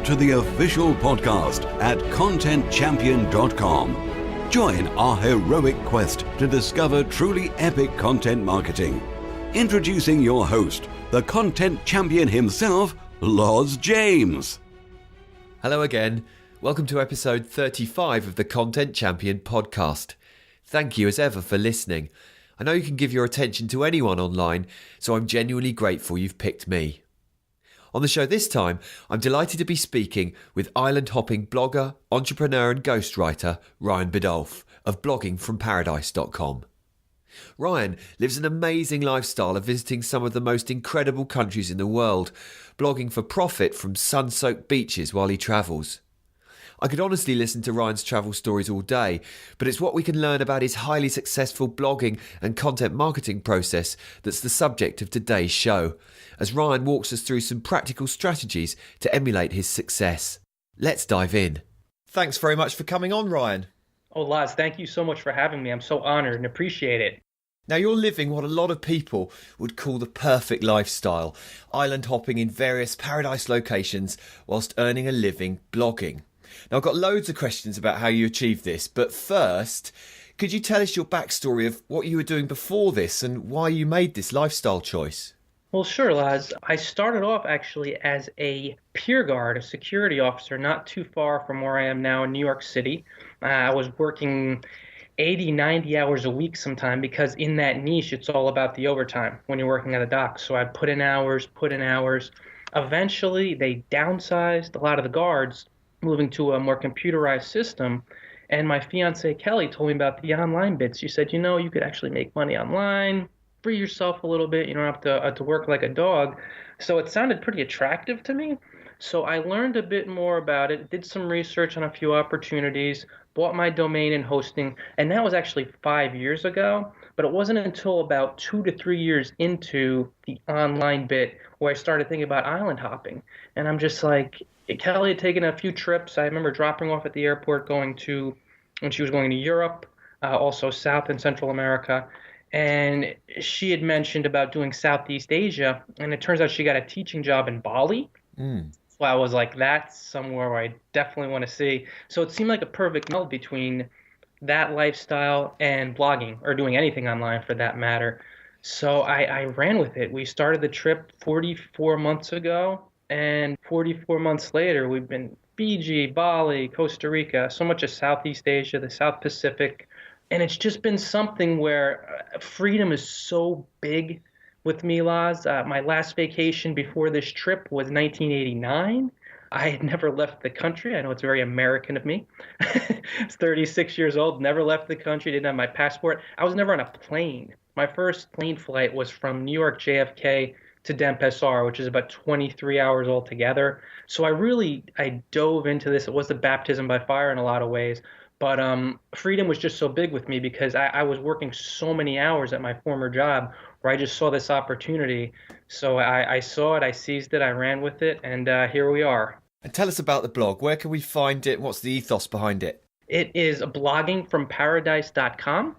to the official podcast at ContentChampion.com. Join our heroic quest to discover truly epic content marketing. Introducing your host, the content champion himself, Loz James. Hello again. Welcome to episode 35 of the Content Champion podcast. Thank you as ever for listening. I know you can give your attention to anyone online, so I'm genuinely grateful you've picked me. On the show this time, I'm delighted to be speaking with island-hopping blogger, entrepreneur and ghostwriter Ryan Biddulph of blogging from Paradise.com. Ryan lives an amazing lifestyle of visiting some of the most incredible countries in the world, blogging for profit from sun-soaked beaches while he travels. I could honestly listen to Ryan's travel stories all day, but it's what we can learn about his highly successful blogging and content marketing process that's the subject of today's show, as Ryan walks us through some practical strategies to emulate his success. Let's dive in. Thanks very much for coming on, Ryan. Oh, Laz, thank you so much for having me. I'm so honored and appreciate it. Now, you're living what a lot of people would call the perfect lifestyle, island hopping in various paradise locations whilst earning a living blogging. Now, I've got loads of questions about how you achieved this, but first, could you tell us your backstory of what you were doing before this and why you made this lifestyle choice? Well, sure, Laz. I started off actually as a pier guard, a security officer, not too far from where I am now in New York City. I was working 80, 90 hours a week sometime because in that niche, it's all about the overtime when you're working at the dock. So I'd put in hours. Eventually, they downsized a lot of the guards, moving to a more computerized system. And my fiance, Kelly, told me about the online bits. She said, you could actually make money online, free yourself a little bit. You don't have to work like a dog. So it sounded pretty attractive to me. So I learned a bit more about it, did some research on a few opportunities, bought my domain and hosting, and that was actually 5 years ago. But it wasn't until about 2 to 3 years into the online bit where I started thinking about island hopping. And I'm just like, Kelly had taken a few trips. I remember dropping off at the airport when she was going to Europe, also South and Central America. And she had mentioned about doing Southeast Asia. And it turns out she got a teaching job in Bali. So I was like, that's somewhere where I definitely want to see. So it seemed like a perfect meld between that lifestyle and blogging, or doing anything online for that matter. So I ran with it. We started the trip 44 months ago. And 44 months later, we've been Fiji, Bali, Costa Rica, so much of Southeast Asia, the South Pacific. And it's just been something where freedom is so big with me, Laz. My last vacation before this trip was 1989. I had never left the country. I know it's very American of me. I was 36 years old, never left the country, didn't have my passport. I was never on a plane. My first plane flight was from New York JFK to Denpasar, which is about 23 hours altogether. So I dove into this. It was the baptism by fire in a lot of ways. But freedom was just so big with me because I was working so many hours at my former job where I just saw this opportunity. So I saw it, I seized it, I ran with it, and here we are. And tell us about the blog. Where can we find it? What's the ethos behind it? It is blogging from Paradise.com.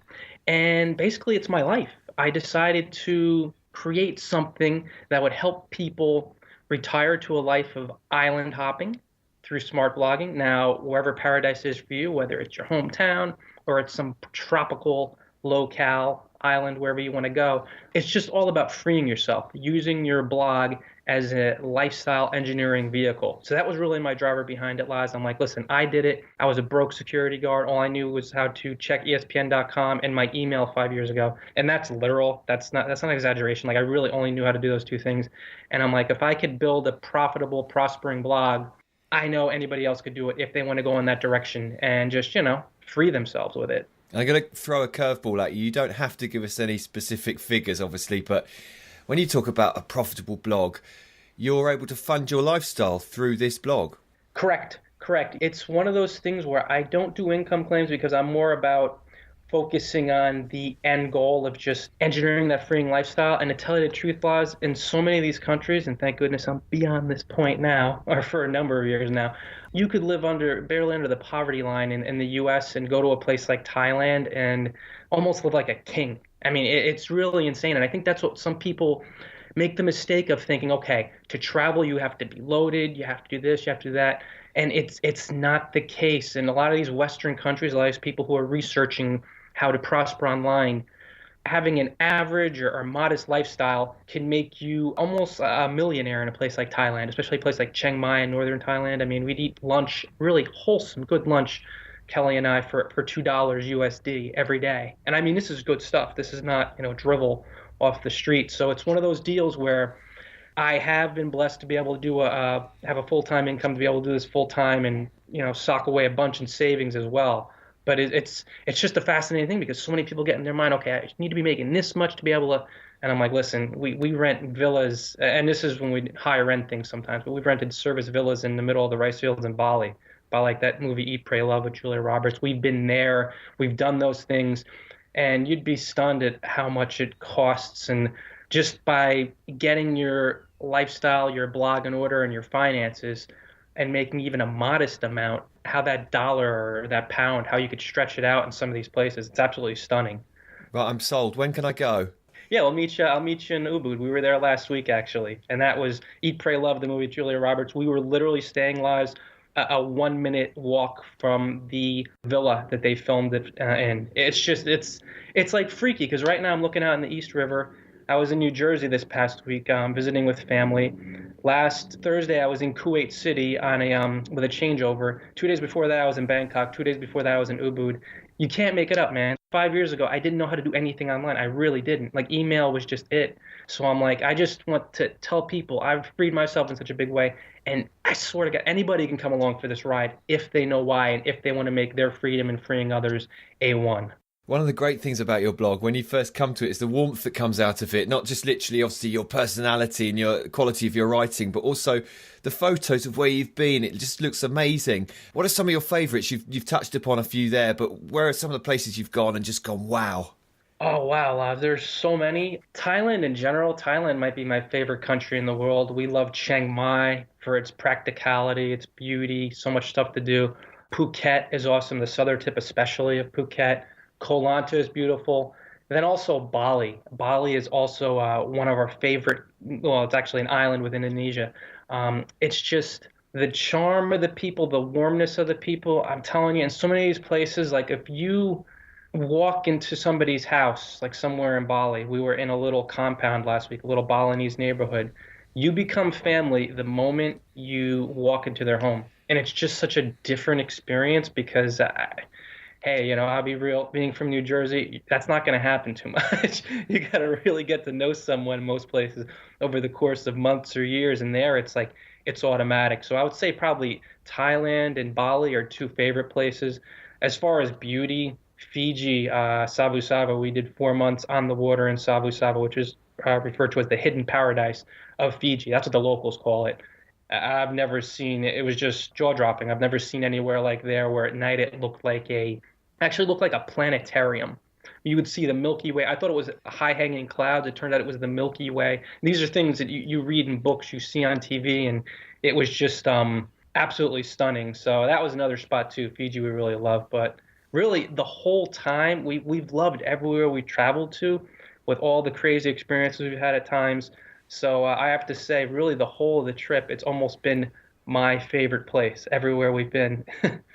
And basically, it's my life. I decided to create something that would help people retire to a life of island hopping through smart blogging. Now, wherever paradise is for you, whether it's your hometown or it's some tropical locale island, wherever you want to go, it's just all about freeing yourself, using your blog as a lifestyle engineering vehicle. So that was really my driver behind it, Laz. I'm like, listen, I did it. I was a broke security guard. All I knew was how to check ESPN.com and my email 5 years ago. And that's literal. That's not an exaggeration. Like, I really only knew how to do those two things. And I'm like, if I could build a profitable, prospering blog, I know anybody else could do it if they want to go in that direction and just, free themselves with it. I'm going to throw a curveball at you. You don't have to give us any specific figures, obviously, but when you talk about a profitable blog, you're able to fund your lifestyle through this blog. Correct. It's one of those things where I don't do income claims because I'm more about focusing on the end goal of just engineering that freeing lifestyle. And to tell you the truth, Laz, in so many of these countries, and thank goodness I'm beyond this point now, or for a number of years now, you could live barely under the poverty line in the U.S. and go to a place like Thailand and almost live like a king. I mean, it's really insane. And I think that's what some people make the mistake of thinking, okay, to travel you have to be loaded, you have to do this, you have to do that. And it's not the case. In a lot of these Western countries, a lot of these people who are researching how to prosper online, having an average or modest lifestyle can make you almost a millionaire in a place like Thailand, especially a place like Chiang Mai in northern Thailand. I mean, we'd eat lunch, really wholesome, good lunch, Kelly and I, for $2 USD every day. And I mean, this is good stuff. This is not, drivel off the street. So it's one of those deals where I have been blessed to be able to have a full-time income, to be able to do this full-time and, sock away a bunch in savings as well. But it's just a fascinating thing because so many people get in their mind, okay, I need to be making this much to be able to. And I'm like, listen, we rent villas, and this is when we hire rent things sometimes, but we've rented service villas in the middle of the rice fields in Bali, by like that movie Eat, Pray, Love with Julia Roberts. We've been there, we've done those things, and you'd be stunned at how much it costs. And just by getting your lifestyle, your blog in order, and your finances, and making even a modest amount, how that dollar or that pound, how you could stretch it out in some of these places, it's absolutely stunning. Right, I'm sold. When can I go? Yeah, I'll meet you in Ubud. We were there last week, actually, and that was Eat, Pray, Love, the movie with Julia Roberts. We were literally staying lives a 1 minute walk from the villa that they filmed it in. It's like freaky because right now I'm looking out in the East River. I was in New Jersey this past week, visiting with family. Last Thursday, I was in Kuwait City on with a changeover. 2 days before that, I was in Bangkok. 2 days before that, I was in Ubud. You can't make it up, man. 5 years ago, I didn't know how to do anything online. I really didn't. Like, email was just it. So I'm like, I just want to tell people I've freed myself in such a big way. And I swear to God, anybody can come along for this ride if they know why and if they want to make their freedom and freeing others A1. One of the great things about your blog, when you first come to it, is the warmth that comes out of it. Not just literally, obviously, your personality and your quality of your writing, but also the photos of where you've been. It just looks amazing. What are some of your favourites? You've touched upon a few there, but where are some of the places you've gone and just gone, wow? Oh, wow. There's so many. Thailand in general, Thailand might be my favorite country in the world. We love Chiang Mai for its practicality, its beauty, so much stuff to do. Phuket is awesome, the southern tip especially of Phuket. Koh Lanta is beautiful. And then also Bali. Bali is also one of our favorite, well, it's actually an island with Indonesia. It's just the charm of the people, the warmness of the people. I'm telling you, in so many of these places, like if you walk into somebody's house, like somewhere in Bali, we were in a little compound last week, a little Balinese neighborhood, you become family the moment you walk into their home. And it's just such a different experience because hey, I'll be real, being from New Jersey, that's not going to happen too much. You got to really get to know someone in most places over the course of months or years. And there, it's like, it's automatic. So I would say probably Thailand and Bali are two favorite places. As far as beauty, Fiji, Savu Sava, we did 4 months on the water in Savu Sava, which is referred to as the hidden paradise of Fiji. That's what the locals call it. I've never seen it. It was just jaw-dropping. I've never seen anywhere like there where at night it looked like a planetarium. You would see the Milky Way. I thought it was high-hanging clouds. It turned out it was the Milky Way. And these are things that you read in books, you see on TV, and it was just absolutely stunning. So that was another spot too. Fiji we really loved. But really, the whole time, we've loved everywhere we traveled to with all the crazy experiences we've had at times. So I have to say, really, the whole of the trip, it's almost been my favorite place everywhere we've been.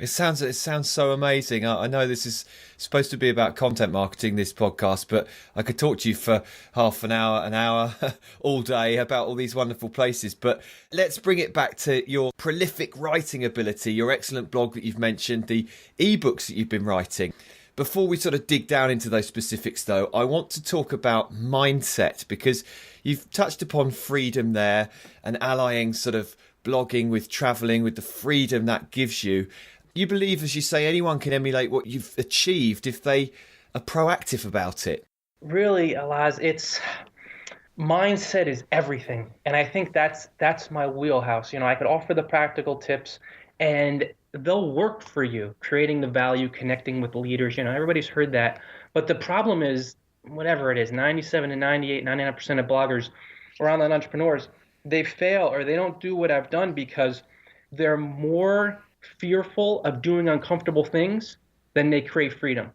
It sounds so amazing. I know this is supposed to be about content marketing, this podcast, but I could talk to you for half an hour, all day about all these wonderful places. But let's bring it back to your prolific writing ability, your excellent blog that you've mentioned, the ebooks that you've been writing. Before we sort of dig down into those specifics, though, I want to talk about mindset, because you've touched upon freedom there and allying sort of blogging with traveling, with the freedom that gives you. You believe, as you say, anyone can emulate what you've achieved if they are proactive about it. Really, Alaz, mindset is everything. And I think that's my wheelhouse. I could offer the practical tips and they'll work for you, creating the value, connecting with leaders. Everybody's heard that. But the problem is, whatever it is, 97 to 98, 99% of bloggers or online entrepreneurs, they fail or they don't do what I've done because they're more fearful of doing uncomfortable things than they crave freedom.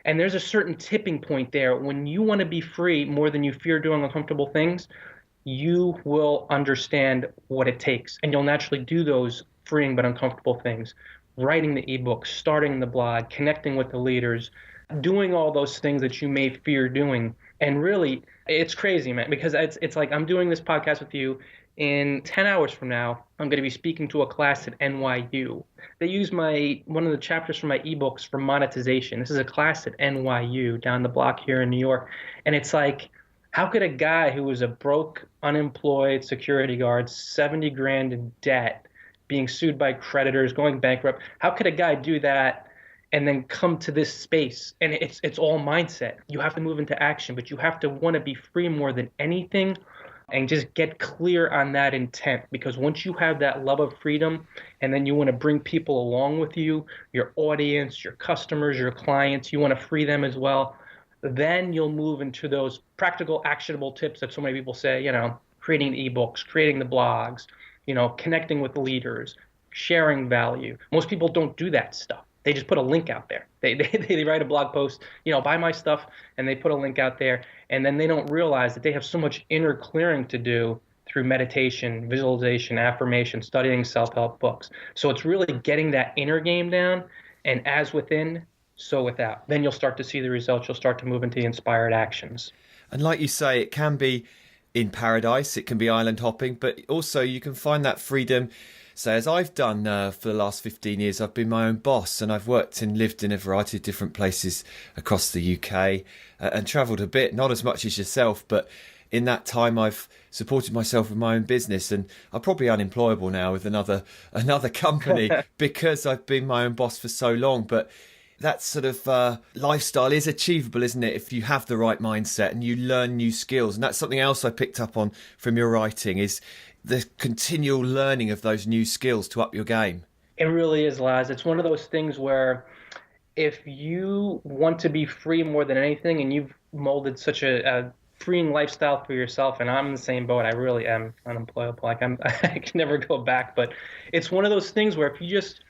And there's a certain tipping point there. When you want to be free more than you fear doing uncomfortable things, you will understand what it takes. And you'll naturally do those freeing but uncomfortable things. Writing the ebook, starting the blog, connecting with the leaders, doing all those things that you may fear doing. And really, it's crazy, man, because it's like I'm doing this podcast with you. In 10 hours from now, I'm going to be speaking to a class at NYU. They use one of the chapters from my ebooks for monetization. This is a class at NYU down the block here in New York. And it's like, how could a guy who was a broke, unemployed security guard, 70 grand in debt, being sued by creditors, going bankrupt, how could a guy do that and then come to this space? And it's all mindset. You have to move into action, but you have to want to be free more than anything and just get clear on that intent. Because once you have that love of freedom and then you want to bring people along with you, your audience, your customers, your clients, you want to free them as well, then you'll move into those practical, actionable tips that so many people say, creating the ebooks, creating the blogs, connecting with leaders, sharing value. Most people don't do that stuff. They just put a link out there. They write a blog post, buy my stuff, and they put a link out there. And then they don't realize that they have so much inner clearing to do through meditation, visualization, affirmation, studying self-help books. So it's really getting that inner game down, and as within, so without. Then you'll start to see the results. You'll start to move into the inspired actions. And like you say, it can be in paradise, it can be island hopping, but also you can find that freedom. So as I've done for the last 15 years, I've been my own boss, and I've worked and lived in a variety of different places across the UK and travelled a bit, not as much as yourself, but in that time I've supported myself with my own business, and I'm probably unemployable now with another company because I've been my own boss for so long. But that sort of lifestyle is achievable, isn't it, if you have the right mindset and you learn new skills. And that's something else I picked up on from your writing, is the continual learning of those new skills to up your game. It really is, Laz. It's one of those things where if you want to be free more than anything, and you've molded such a freeing lifestyle for yourself, and I'm in the same boat. I really am unemployable. I can never go back. But it's one of those things where if you just,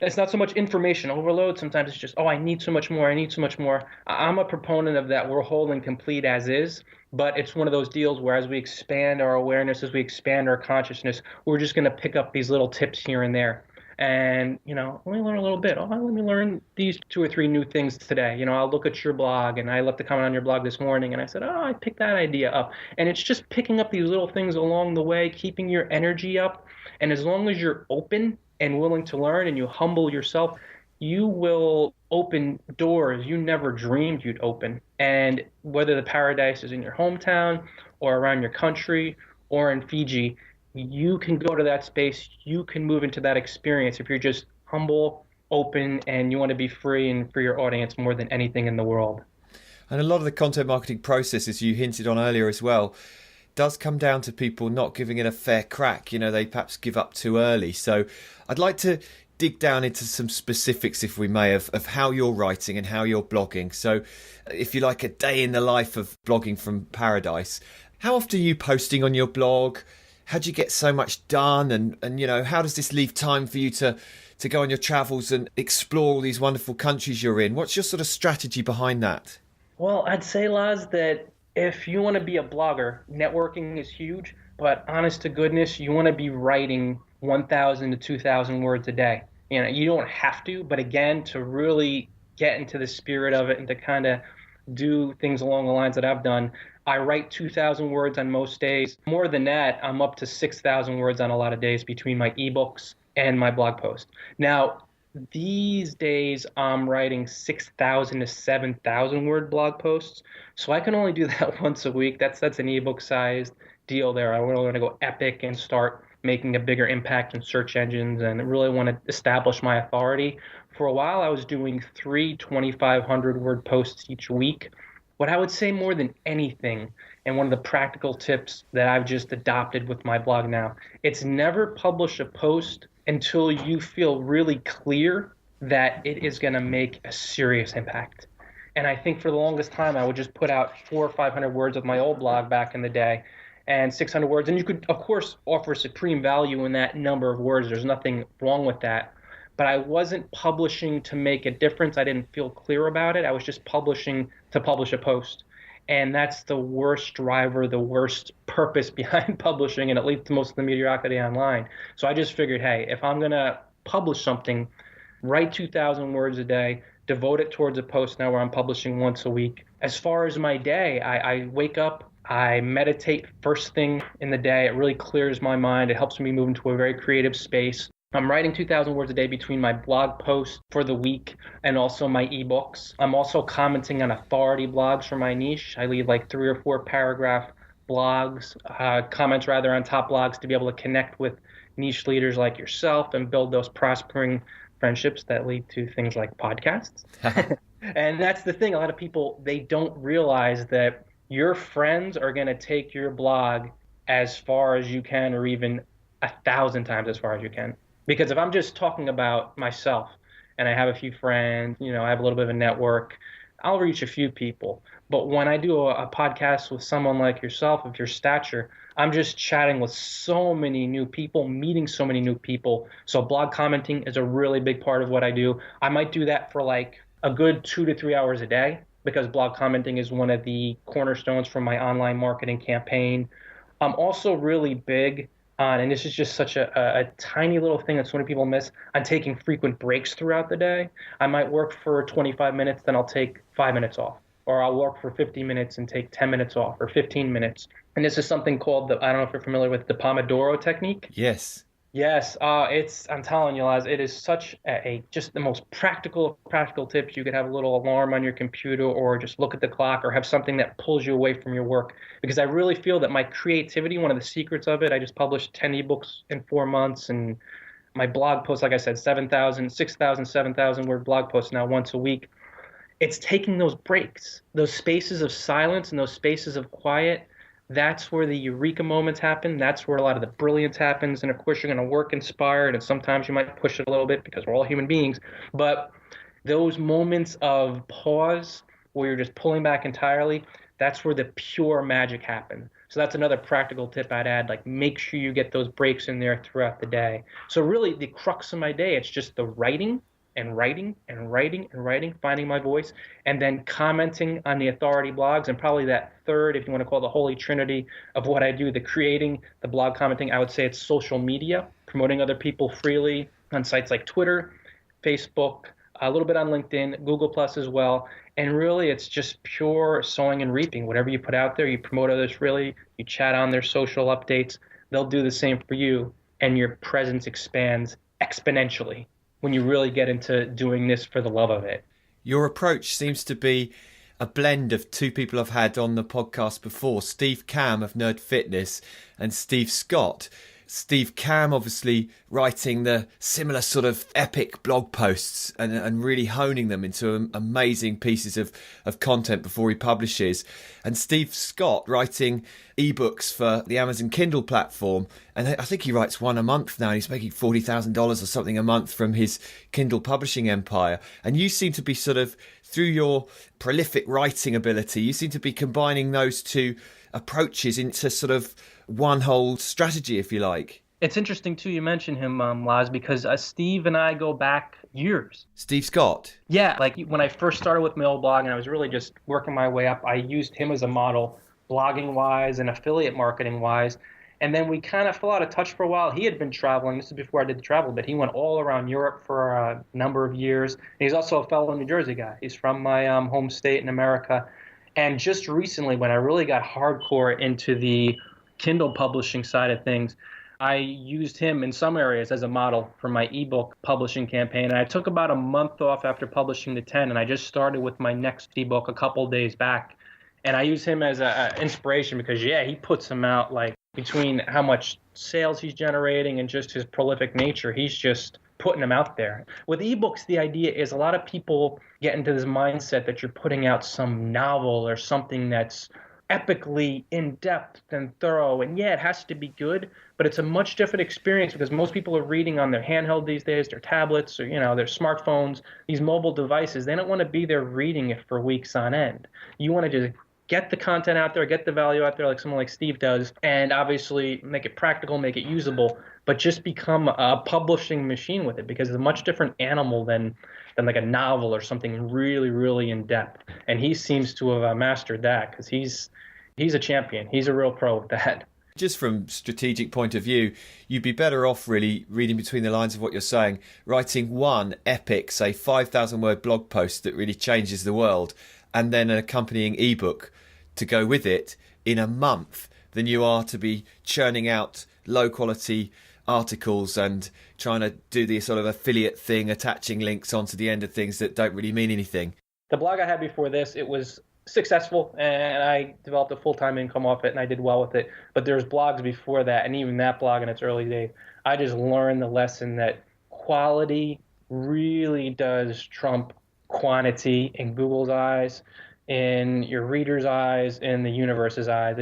it's not so much information overload. Sometimes it's just, I need so much more. I need so much more. I'm a proponent of that. We're whole and complete as is. But it's one of those deals where as we expand our awareness, as we expand our consciousness, we're just going to pick up these little tips here and there. And, let me learn a little bit. Let me learn these 2 or 3 new things today. I'll look at your blog, and I left a comment on your blog this morning, and I said, I picked that idea up. And it's just picking up these little things along the way, keeping your energy up. And as long as you're open and willing to learn and you humble yourself, you will open doors you never dreamed you'd open. And whether the paradise is in your hometown or around your country or in Fiji, you can go to that space. You can move into that experience if you're just humble, open, and you want to be free and for your audience more than anything in the world. And a lot of the content marketing process, as you hinted on earlier as well, does come down to people not giving it a fair crack. They perhaps give up too early. So I'd like to dig down into some specifics, if we may, of how you're writing and how you're blogging. So if you like, a day in the life of blogging from Paradise. How often are you posting on your blog? How do you get so much done? And how does this leave time for you to go on your travels and explore all these wonderful countries you're in? What's your sort of strategy behind that? Well, I'd say, Laz, that if you want to be a blogger, networking is huge, but honest to goodness, you want to be writing 1,000 to 2,000 words a day. You don't have to, but again, to really get into the spirit of it and to kind of do things along the lines that I've done, I write 2,000 words on most days. More than that, I'm up to 6,000 words on a lot of days between my ebooks and my blog post. Now, these days, I'm writing 6,000 to 7,000 word blog posts, so I can only do that once a week. That's an ebook-sized deal there. I really want to go epic and start making a bigger impact in search engines and really want to establish my authority. For a while, I was doing 3 2,500 word posts each week. What I would say more than anything, and one of the practical tips that I've just adopted with my blog now, it's never publish a post until you feel really clear that it is going to make a serious impact. And I think for the longest time, I would just put out 400 or 500 words of my old blog back in the day, and 600 words. And you could, of course, offer supreme value in that number of words. There's nothing wrong with that. But I wasn't publishing to make a difference. I didn't feel clear about it. I was just publishing to publish a post. And that's the worst driver, the worst purpose behind publishing, and it leads to most of the mediocrity online. So I just figured, hey, if I'm going to publish something, write 2,000 words a day, devote it towards a post now where I'm publishing once a week. As far as my day, I wake up, I meditate first thing in the day. It really clears my mind. It helps me move into a very creative space. I'm writing 2,000 words a day between my blog posts for the week and also my ebooks. I'm also commenting on authority blogs for my niche. I leave like 3 or 4 paragraph blogs, comments rather on top blogs to be able to connect with niche leaders like yourself and build those prospering friendships that lead to things like podcasts. And that's the thing. A lot of people, they don't realize that your friends are going to take your blog as far as you can, or even 1,000 times as far as you can. Because if I'm just talking about myself and I have a few friends, I have a little bit of a network, I'll reach a few people. But when I do a podcast with someone like yourself, of your stature, I'm just chatting with so many new people, meeting so many new people. So blog commenting is a really big part of what I do. I might do that for like a good 2 to 3 hours a day, because blog commenting is one of the cornerstones for my online marketing campaign. I'm also really big on, and this is just such a tiny little thing that so many people miss, on taking frequent breaks throughout the day. I might work for 25 minutes, then I'll take 5 minutes off. Or I'll work for 50 minutes and take 10 minutes off, or 15 minutes. And this is something called I don't know if you're familiar with the Pomodoro technique. Yes. Yes, I'm telling you, Laz, it is such just the most practical tips. You could have a little alarm on your computer, or just look at the clock, or have something that pulls you away from your work. Because I really feel that my creativity, one of the secrets of it, I just published 10 ebooks in 4 months, and my blog posts, like I said, 6,000, 7,000 word blog posts now once a week. It's taking those breaks, those spaces of silence and those spaces of quiet. That's where the eureka moments happen. That's where a lot of the brilliance happens. And of course, you're going to work inspired, and sometimes you might push it a little bit because we're all human beings. But those moments of pause where you're just pulling back entirely, that's where the pure magic happens. So that's another practical tip I'd add, like make sure you get those breaks in there throughout the day. So really the crux of my day, it's just the writing and writing and writing and writing, finding my voice, and then commenting on the authority blogs. And probably that third, if you want to call it the holy trinity of what I do, the creating, the blog commenting, I would say it's social media, promoting other people freely on sites like Twitter, Facebook, a little bit on LinkedIn, Google Plus as well. And really, it's just pure sowing and reaping. Whatever you put out there, you promote others freely, you chat on their social updates, they'll do the same for you, and your presence expands exponentially when you really get into doing this for the love of it. Your approach seems to be a blend of two people I've had on the podcast before, Steve Cam of Nerd Fitness and Steve Scott. Steve Cam obviously writing the similar sort of epic blog posts and really honing them into amazing pieces of content before he publishes. And Steve Scott writing ebooks for the Amazon Kindle platform. And I think he writes one a month now. He's making $40,000 or something a month from his Kindle publishing empire. And you seem to be sort of, through your prolific writing ability, you seem to be combining those two approaches into sort of one whole strategy, if you like. It's interesting, too, you mentioned him, Laz, because Steve and I go back years. Steve Scott? Yeah, like when I first started with my old blog and I was really just working my way up, I used him as a model, blogging-wise and affiliate marketing-wise. And then we kind of fell out of touch for a while. He had been traveling. This is before I did the travel, but he went all around Europe for a number of years. And he's also a fellow New Jersey guy. He's from my home state in America. And just recently, when I really got hardcore into the Kindle publishing side of things, I used him in some areas as a model for my ebook publishing campaign. And I took about a month off after publishing the 10, and I just started with my next ebook a couple of days back. And I use him as an inspiration because, yeah, he puts them out like between how much sales he's generating and just his prolific nature. He's just putting them out there. With ebooks, the idea is a lot of people get into this mindset that you're putting out some novel or something that's epically in-depth and thorough. And yeah, it has to be good, but it's a much different experience because most people are reading on their handheld these days, their tablets or, their smartphones, these mobile devices. They don't want to be there reading it for weeks on end. You want to just get the content out there, get the value out there like someone like Steve does, and obviously make it practical, make it usable, but just become a publishing machine with it because it's a much different animal than like a novel or something really, really in depth. And he seems to have mastered that because he's a champion. He's a real pro with that. Just from strategic point of view, you'd be better off really reading between the lines of what you're saying, writing one epic, say 5,000 word blog post that really changes the world, and then an accompanying ebook to go with it in a month, than you are to be churning out low quality articles and trying to do the sort of affiliate thing, attaching links onto the end of things that don't really mean anything. The blog I had before this, it was successful, and I developed a full-time income off it, and I did well with it. But there's blogs before that, and even that blog in its early days, I just learned the lesson that quality really does trump quantity in Google's eyes, in your reader's eyes, in the universe's eyes.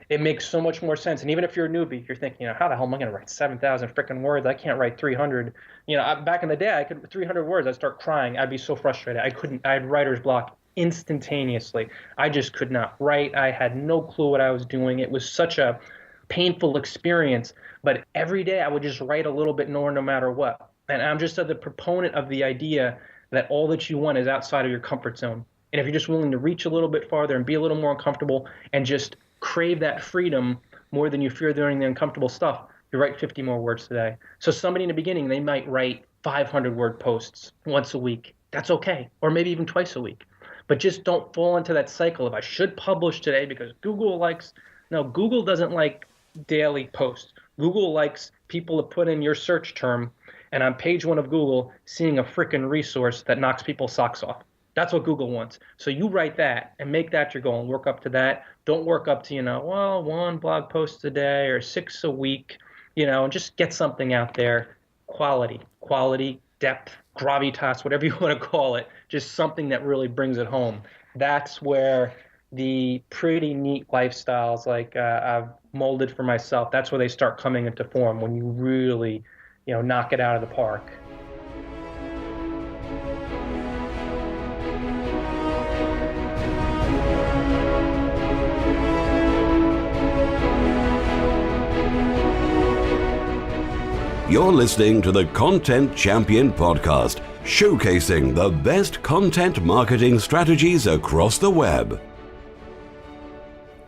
It makes so much more sense. And even if you're a newbie, you're thinking, how the hell am I going to write 7,000 freaking words? I can't write 300. Back in the day, I could 300 words. I'd start crying. I'd be so frustrated. I had writer's block instantaneously. I just could not write. I had no clue what I was doing. It was such a painful experience. But every day I would just write a little bit more no matter what. And I'm just the proponent of the idea that all that you want is outside of your comfort zone. And if you're just willing to reach a little bit farther and be a little more uncomfortable and just crave that freedom more than you fear doing the uncomfortable stuff, you write 50 more words today. So somebody in the beginning, they might write 500 word posts once a week. That's okay. Or maybe even twice a week. But just don't fall into that cycle of I should publish today because Google likes. No, Google doesn't like daily posts. Google likes people to put in your search term and on page 1 of Google seeing a freaking resource that knocks people's socks off. That's what Google wants. So you write that and make that your goal and work up to that. Don't work up to, 1 blog post a day or 6 a week, and just get something out there. Quality, depth, gravitas, whatever you want to call it, just something that really brings it home. That's where the pretty neat lifestyles like I've molded for myself, that's where they start coming into form, when you really, knock it out of the park. You're listening to the Content Champion Podcast, showcasing the best content marketing strategies across the web.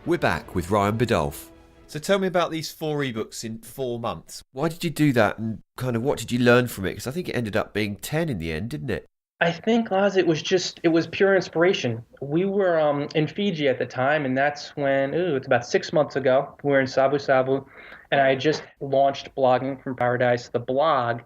We're back with Ryan Biddulph. So tell me about these 4 ebooks in 4 months. Why did you do that, and kind of what did you learn from it? Because I think it ended up being 10 in the end, didn't it? I think, Laz, it was pure inspiration. We were in Fiji at the time, and that's when, it's about 6 months ago. We were in Sabu Sabu, and I had just launched blogging from Paradise, the blog,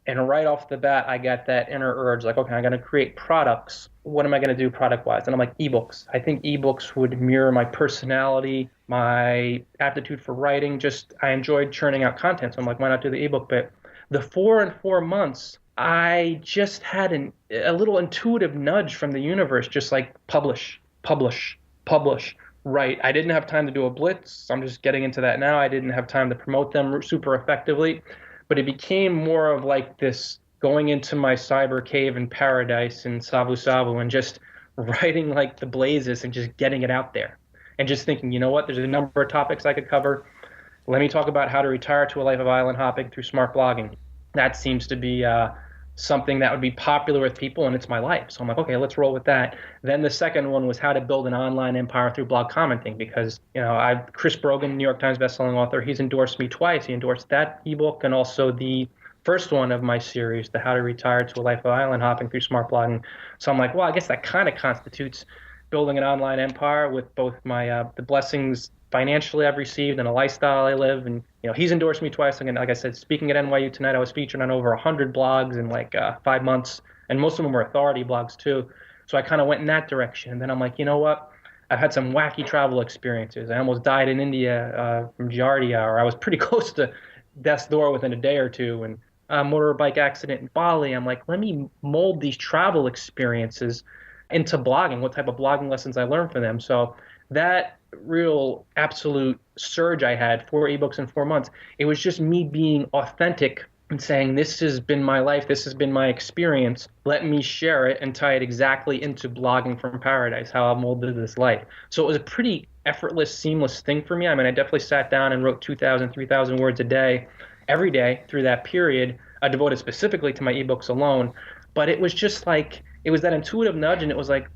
and right off the bat, I got that inner urge, like, okay, I'm going to create products. What am I going to do product-wise? And I'm like, ebooks. I think ebooks would mirror my personality, my aptitude for writing. I enjoyed churning out content, so I'm like, why not do the ebook bit? The 4 months, I just had a little intuitive nudge from the universe, just like publish, write. I didn't have time to do a blitz. I'm just getting into that now. I didn't have time to promote them super effectively, but it became more of like this going into my cyber cave in Paradise in Sabu Sabu and just writing like the blazes and just getting it out there and just thinking, you know what, there's a number of topics I could cover. Let me talk about how to retire to a life of island hopping through smart blogging. That seems to be something that would be popular with people, and it's my life. So I'm like, okay, let's roll with that. Then the second one was how to build an online empire through blog commenting, because Chris Brogan, New York Times bestselling author, he's endorsed me twice. He endorsed that ebook and also the first one of my series, the How to Retire to a Life of Island Hopping Through Smart Blogging. So I'm like, well, I guess that kind of constitutes building an online empire with both my the blessings financially I've received and a lifestyle I live. And he's endorsed me twice. And like I said, speaking at NYU tonight, I was featured on over 100 blogs in like 5 months, and most of them were authority blogs too. So I kind of went in that direction. And then I'm like, you know what? I've had some wacky travel experiences. I almost died in India from Giardia, or I was pretty close to death's door within a day or two, and a motorbike accident in Bali. I'm like, let me mold these travel experiences into blogging, what type of blogging lessons I learned from them. So that real absolute surge I had, 4 ebooks in 4 months, it was just me being authentic and saying, this has been my life, this has been my experience, let me share it and tie it exactly into blogging from Paradise, how I've molded this life. So it was a pretty effortless, seamless thing for me. I mean, I definitely sat down and wrote 2,000, 3,000 words a day, every day through that period, devoted specifically to my ebooks alone. But it was just like, it was that intuitive nudge, and it was like,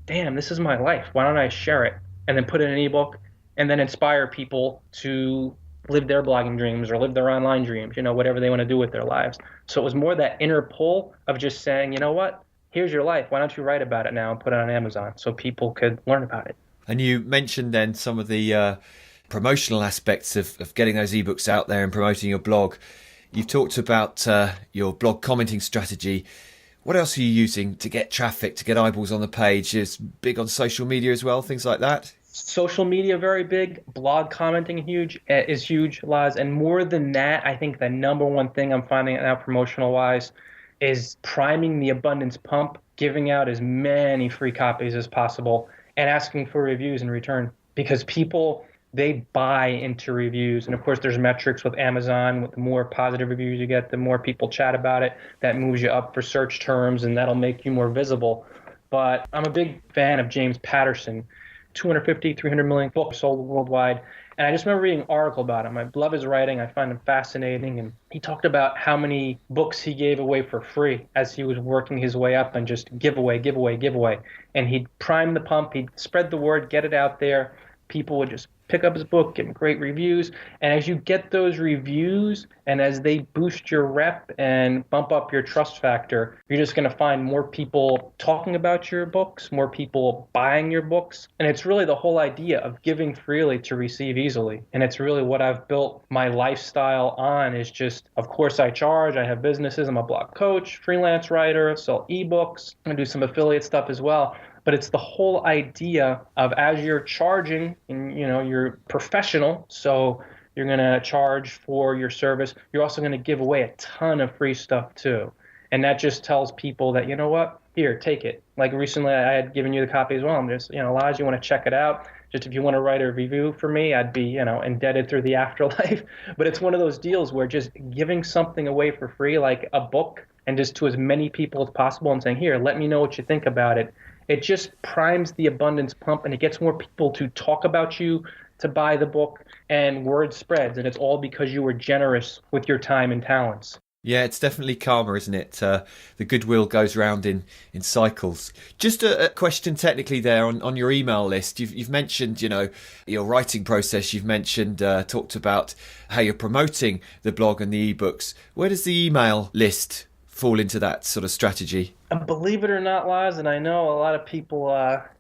damn, this is my life. Why don't I share it and then put it in an ebook and then inspire people to live their blogging dreams or live their online dreams, whatever they want to do with their lives. So it was more that inner pull of just saying, you know what? Here's your life. Why don't you write about it now and put it on Amazon so people could learn about it? And you mentioned then some of the promotional aspects of getting those ebooks out there and promoting your blog. You've talked about your blog commenting strategy. What else are you using to get traffic, to get eyeballs on the page? Is big on social media as well, things like that? Social media, very big. Blog commenting is huge, Laz. And more than that, I think the number one thing I'm finding now promotional wise is priming the abundance pump, giving out as many free copies as possible and asking for reviews in return, because people, they buy into reviews. And of course, there's metrics with Amazon. With the more positive reviews you get, the more people chat about it. That moves you up for search terms, and that'll make you more visible. But I'm a big fan of James Patterson. 250, 300 million books sold worldwide. And I just remember reading an article about him. I love his writing. I find him fascinating. And he talked about how many books he gave away for free as he was working his way up and just give away. And he'd prime the pump. He'd spread the word, get it out there. People would just pick up his book, give him great reviews. And as you get those reviews and as they boost your rep and bump up your trust factor, you're just going to find more people talking about your books, more people buying your books. And it's really the whole idea of giving freely to receive easily. And it's really what I've built my lifestyle on, is just, of course, I charge. I have businesses. I'm a blog coach, freelance writer, sell ebooks. I do some affiliate stuff as well. But it's the whole idea of, as you're charging, and you're professional, so you're going to charge for your service. You're also going to give away a ton of free stuff too. And that just tells people that, you know what, here, take it. Like recently I had given you the copy as well. I'm just, Laz, you want to check it out? Just if you want to write a review for me, I'd be, indebted through the afterlife. But it's one of those deals where just giving something away for free, like a book, and just to as many people as possible and saying, here, let me know what you think about it. It just primes the abundance pump, and it gets more people to talk about you, to buy the book, and word spreads. And it's all because you were generous with your time and talents. Yeah, it's definitely karma, isn't it? The goodwill goes round in cycles. Just a question technically there on your email list. You've mentioned, your writing process. You've mentioned, talked about how you're promoting the blog and the ebooks. Where does the email list fall into that sort of strategy? And believe it or not, Laz, and I know a lot of people,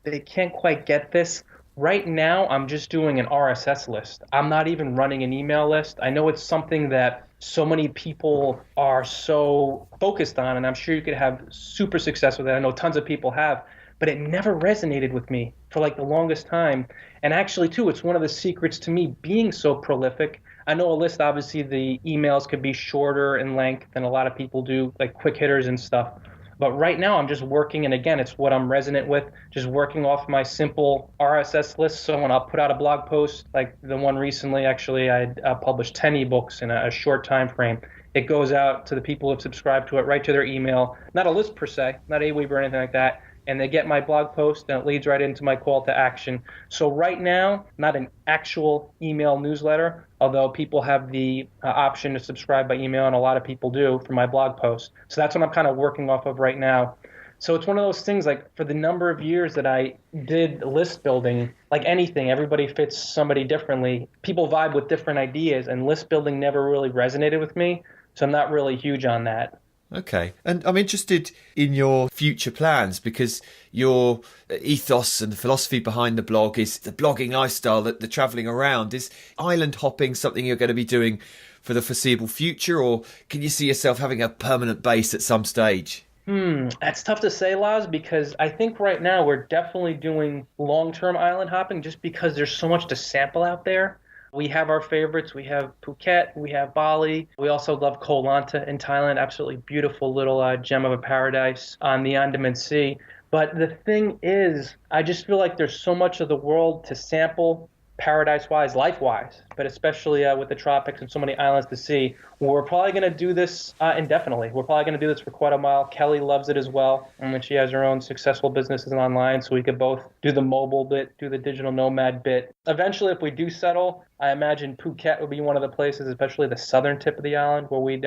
they can't quite get this. Right now, I'm just doing an RSS list. I'm not even running an email list. I know it's something that so many people are so focused on, and I'm sure you could have super success with it. I know tons of people have, but it never resonated with me for like the longest time. And actually, too, it's one of the secrets to me being so prolific. I know a list, obviously, the emails could be shorter in length than a lot of people do, like quick hitters and stuff. But right now I'm just working, and again, it's what I'm resonant with, just working off my simple RSS list. So when I'll put out a blog post, like the one recently, actually, I published 10 ebooks in a short time frame. It goes out to the people who have subscribed to it, right to their email. Not a list per se, not Aweber or anything like that. And they get my blog post, and it leads right into my call to action. So right now, not an actual email newsletter, although people have the option to subscribe by email, and a lot of people do for my blog post. So that's what I'm kind of working off of right now. So it's one of those things, like for the number of years that I did list building, like anything, everybody fits somebody differently. People vibe with different ideas, and list building never really resonated with me. So I'm not really huge on that. Okay. And I'm interested in your future plans, because your ethos and the philosophy behind the blog is the blogging lifestyle, the travelling around. Is island hopping something you're going to be doing for the foreseeable future, or can you see yourself having a permanent base at some stage? That's tough to say, Laz, because I think right now we're definitely doing long-term island hopping just because there's so much to sample out there. We have our favorites. We have Phuket. We have Bali. We also love Koh Lanta in Thailand. Absolutely beautiful little gem of a paradise on the Andaman Sea. But the thing is, I just feel like there's so much of the world to sample, paradise-wise, life-wise, but especially with the tropics and so many islands to see. We're probably going to do this indefinitely. We're probably going to do this for quite a while. Kelly loves it as well, and she has her own successful businesses online, so we could both do the mobile bit, do the digital nomad bit. Eventually, if we do settle, I imagine Phuket would be one of the places, especially the southern tip of the island, where we'd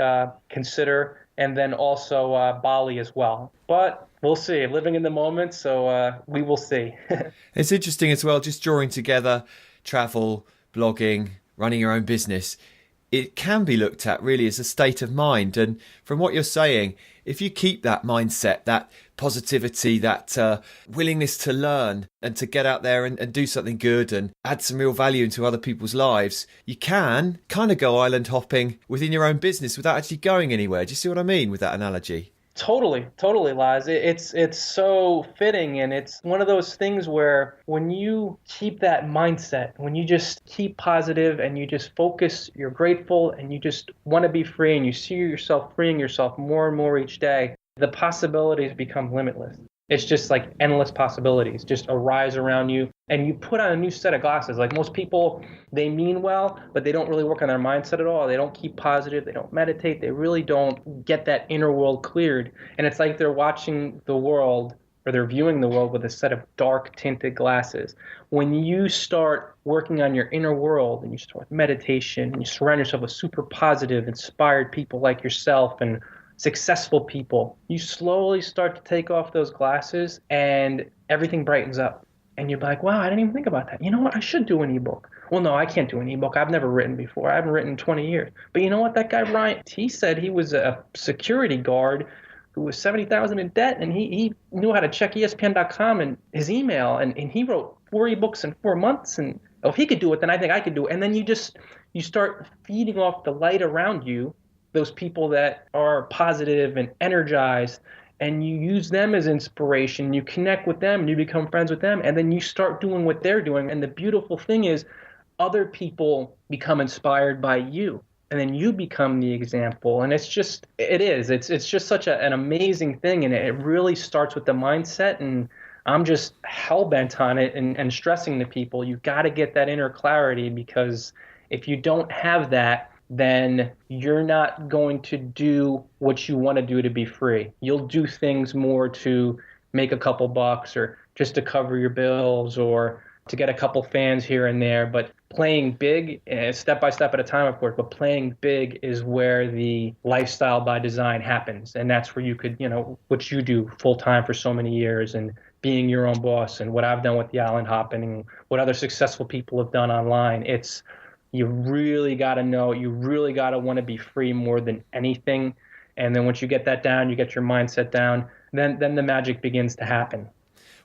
consider and then also Bali as well. But we'll see. Living in the moment, so we will see. It's interesting as well, just drawing together travel, blogging, running your own business. It can be looked at really as a state of mind. And from what you're saying, if you keep that mindset, that positivity, that willingness to learn and to get out there and do something good and add some real value into other people's lives, you can kind of go island hopping within your own business without actually going anywhere. Do you see what I mean with that analogy? Totally, Laz. It's so fitting, and it's one of those things where when you keep that mindset, when you just keep positive and you just focus, you're grateful, and you just want to be free, and you see yourself freeing yourself more and more each day, the possibilities become limitless. It's just like endless possibilities just arise around you, and you put on a new set of glasses. Like most people, they mean well, but they don't really work on their mindset at all. They don't keep positive. They don't meditate. They really don't get that inner world cleared. And it's like they're watching the world, or they're viewing the world with a set of dark tinted glasses. When you start working on your inner world and you start with meditation and you surround yourself with super positive, inspired people like yourself and successful people, you slowly start to take off those glasses and everything brightens up. And you're like, wow, I didn't even think about that. You know what? I should do an ebook. Well, no, I can't do an ebook. I've never written before. I haven't written in 20 years. But you know what? That guy, Brian, he said he was a security guard who was $70,000 in debt, and he knew how to check ESPN.com and his email, and he wrote 4 ebooks in 4 months. And if he could do it, then I think I could do it. And then you start feeding off the light around you, those people that are positive and energized, and you use them as inspiration. You connect with them and you become friends with them, and then you start doing what they're doing. And the beautiful thing is other people become inspired by you, and then you become the example. And it's just such an amazing thing, and it really starts with the mindset. And I'm just hell-bent on it and stressing to people, you've got to get that inner clarity, because if you don't have that, then you're not going to do what you want to do to be free. You'll do things more to make a couple bucks, or just to cover your bills, or to get a couple fans here and there. But playing big, step by step at a time, of course, but playing big is where the lifestyle by design happens. And that's where you could, what you do full time for so many years, and being your own boss, and what I've done with the island hopping, and what other successful people have done online. You really got to know, you really got to want to be free more than anything. And then once you get that down, you get your mindset down, then the magic begins to happen.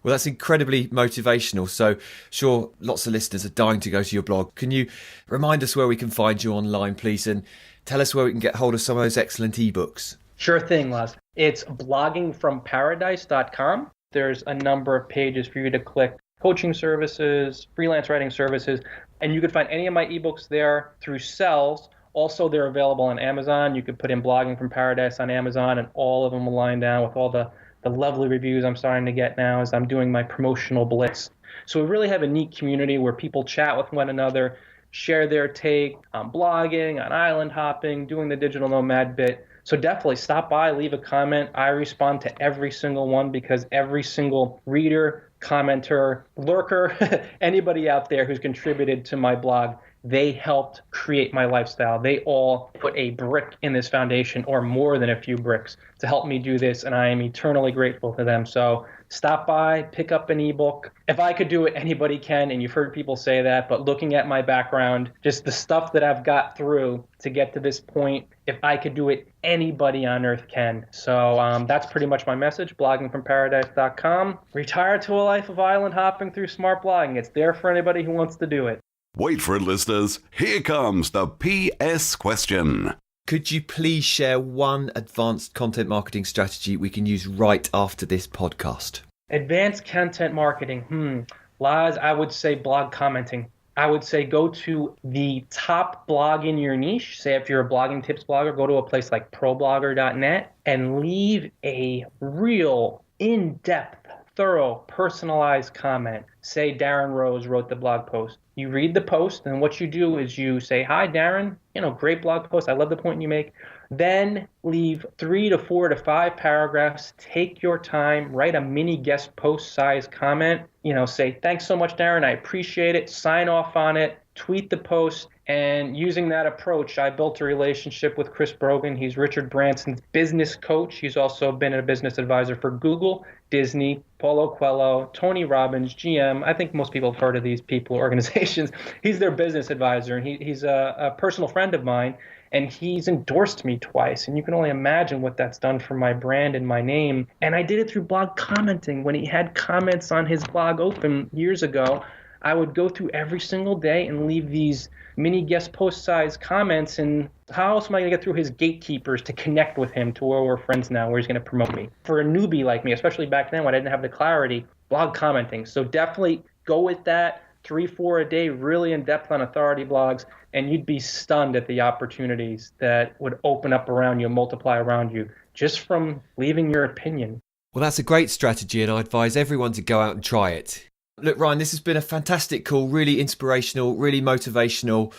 Well, that's incredibly motivational. So sure, lots of listeners are dying to go to your blog. Can you remind us where we can find you online, please? And tell us where we can get hold of some of those excellent ebooks. Sure thing, Laz. It's bloggingfromparadise.com. There's a number of pages for you to click. Coaching services, freelance writing services, and you can find any of my ebooks there through Sells. Also, they're available on Amazon. You could put in Blogging from Paradise on Amazon, and all of them will line down with all the lovely reviews I'm starting to get now as I'm doing my promotional blitz. So we really have a neat community where people chat with one another, share their take on blogging, on island hopping, doing the digital nomad bit. So definitely stop by, leave a comment. I respond to every single one, because every single reader, commenter, lurker, anybody out there who's contributed to my blog, they helped create my lifestyle. They all put a brick in this foundation, or more than a few bricks, to help me do this, and I am eternally grateful to them. So stop by, pick up an ebook. If I could do it, anybody can, and you've heard people say that, but looking at my background, just the stuff that I've got through to get to this point, if I could do it, anybody on earth can. So that's pretty much my message, bloggingfromparadise.com. Retire to a life of island hopping through smart blogging. It's there for anybody who wants to do it. Wait for it, listeners. Here comes the PS question. Could you please share one advanced content marketing strategy we can use right after this podcast? Advanced content marketing. Laz, I would say blog commenting. I would say go to the top blog in your niche. Say if you're a blogging tips blogger, go to a place like problogger.net and leave a real in-depth, thorough, personalized comment. Say Darren Rose wrote the blog post. You read the post, and what you do is you say, hi, Darren, great blog post. I love the point you make. Then leave 3 to 4 to 5 paragraphs. Take your time. Write a mini guest post size comment. Say, thanks so much, Darren. I appreciate it. Sign off on it. tweet the post. And using that approach, I built a relationship with Chris Brogan. He's Richard Branson's business coach. He's also been a business advisor for Google, Disney, Paulo Coelho, Tony Robbins, GM. I think most people have heard of these people, organizations. He's their business advisor, and he's a personal friend of mine, and he's endorsed me twice. And you can only imagine what that's done for my brand and my name. And I did it through blog commenting. When he had comments on his blog open years ago, I would go through every single day and leave these mini guest post size comments. And how else am I going to get through his gatekeepers to connect with him to where we're friends now, where he's going to promote me? For a newbie like me, especially back then when I didn't have the clarity, blog commenting. So definitely go with that. 3-4 a day, really in depth on authority blogs, and you'd be stunned at the opportunities that would open up around you, multiply around you, just from leaving your opinion. Well, that's a great strategy, and I advise everyone to go out and try it. Look, Ryan, this has been a fantastic call, really inspirational, really motivational.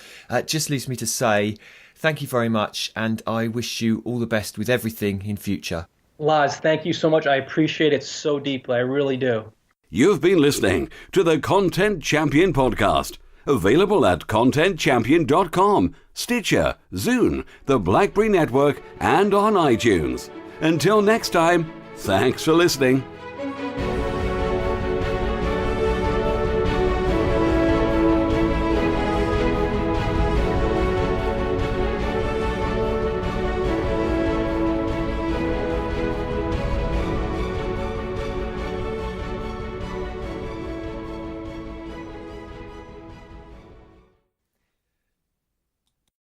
Just leaves me to say thank you very much, and I wish you all the best with everything in future. Laz, thank you so much. I appreciate it so deeply. I really do. You've been listening to the Content Champion podcast, available at contentchampion.com, Stitcher, Zune, the BlackBerry Network, and on iTunes. Until next time, thanks for listening.